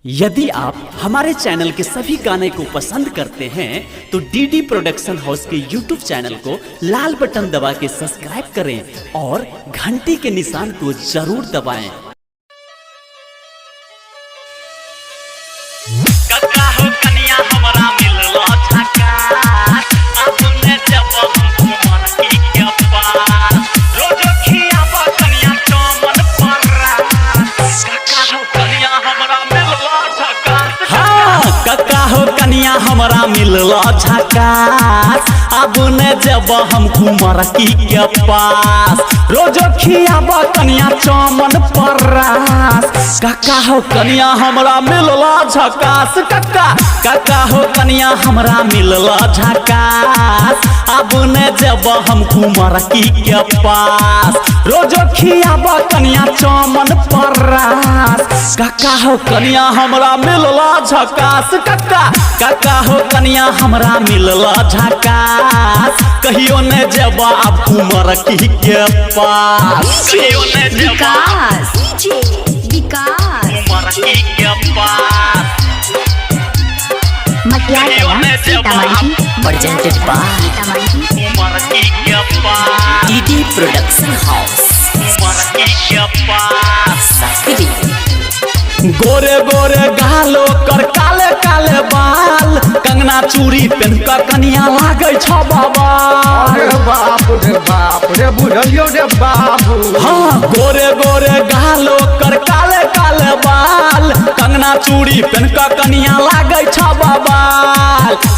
यदि आप हमारे चैनल के सभी गाने को पसंद करते हैं तो डीडी प्रोडक्शन हाउस के यूट्यूब चैनल को लाल बटन दबा के सब्सक्राइब करें और घंटी के निशान को जरूर दबाएं। कनिया हमरा मिलला झकास अब न जब हम कुमार की के पास रोज खियाब कनिया चमन परास काका हो कनिया हमरा मिलला झकास काका हो कनिया हमरा मिलला झकास अब न जब हम कुमार की के पास रोज खियाब कनिया चमन परास काका हो कनिया हमरा मिलला झकास काका हो कनिया हमरा मिलला झकास कहियो न जब अब कुमार की के पास कहियो न जब विकास कुमार की के पास प्रेजेंटेड बाय कुमार की के पास डीडी प्रोडक्शन हाउस कुमार की के पास सक्री गोरे गोरे गालो कर काले काले बाल कंगना चूड़ी पहन के कनिया लागे छ बाबा बाप रे बुझलियो रे बाबू। हाँ गोरे गोरे गालो कर काले काले बाल कंगना चूड़ी पहन के कनिया लागे छ बाबा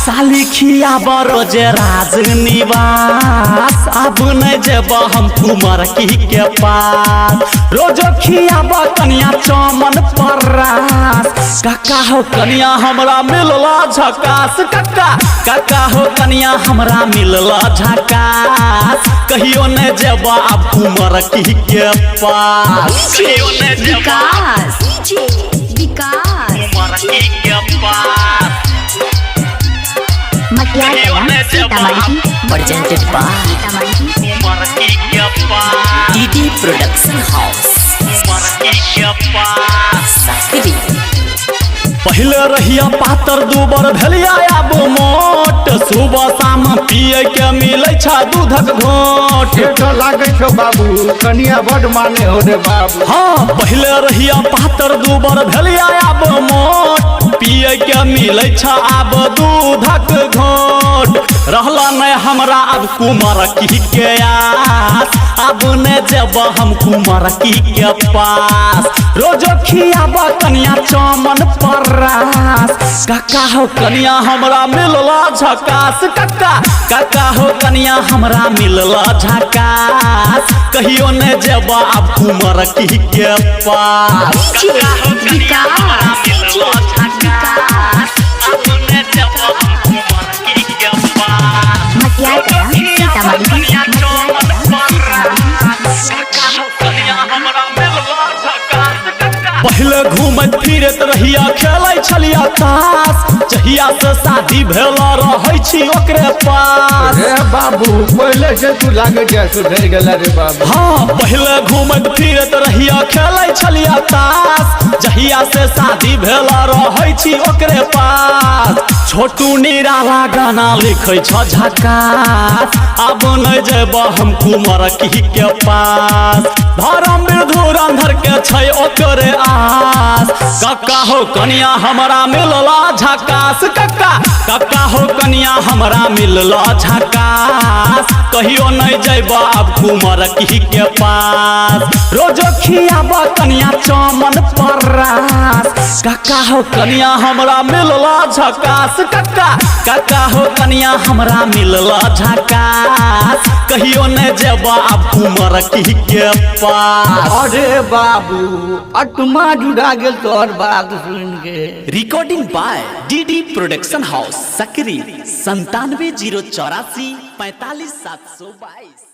साली खिया बरोजे राजनिवास अब न जब हम कुमार की के पास रोज खिया कनिया चमन परास काका हो कनिया हमरा मिलला झकास काका हो कनिया हमरा मिलला झकास कहियो न जब अब कुमार की के पास कहियो न जब कुमार की के पास प्रेजेंटेड बाय कुमार की के पास डीडी प्रोडक्शन हाउस कुमार की के पास सक्री पहले रहिया पातर दूबर भेलिया अब मोट सुबह शाम पिए के मिले छ दूधक घोट तो लागे छो बाबू कनिया बड माने हो रे बाबू। हाँ पहले रहिया पातर दूबर भेलिया अब मोट पिए के मिले छ अब दूधक घोट रहला न हमरा अब कुमार की के आस अब न जब हम कुमार की के पास रोज खियाब कनिया चमन परास काका हो कनिया हमरा मिलला झकास काका हो कनिया हमरा मिलला झकास कहियो न जब अब कुमार की के पास काका हो कनिया हमरा मिलला झकास अब न जब हम कुमार की के पास कनिया चमन परास काका हो कनिया हमरा मिलला झकास पहले घूमत फिरत रहिया खेलै छलिया तास जहिया से शादी भेला रहै छी ओकरे पास रे बाबू पहले से तू लागे जे सुधर गेला रे बाबू। हाँ पहले घूमत फिरत रहिया खेलै छलिया तास जहिया से शादी भेला रहै छी ओकरे पास छोटू निराला गाना लिखै छ झकास अब न जेब हम कुमार की के पास धर्मवीर धुरंधर के छै ओकरे आस काका हो कनिया हमरा मिलला झकास काका हो कनिया हमरा मिलला झकास कहियो नहीं जैब अब कुमार की के पास रोज खियाब कनिया चमन परास काका हो कनिया हमरा मिलला झकास काका हो कनिया हमरा मिलला झकास कहियो नहीं जैब अब कुमार की के पास। अरे बाबू अटमा जुड़ा गेल तोहर बात सुन के। Recording by DD production house सक्री 97 084 45 722।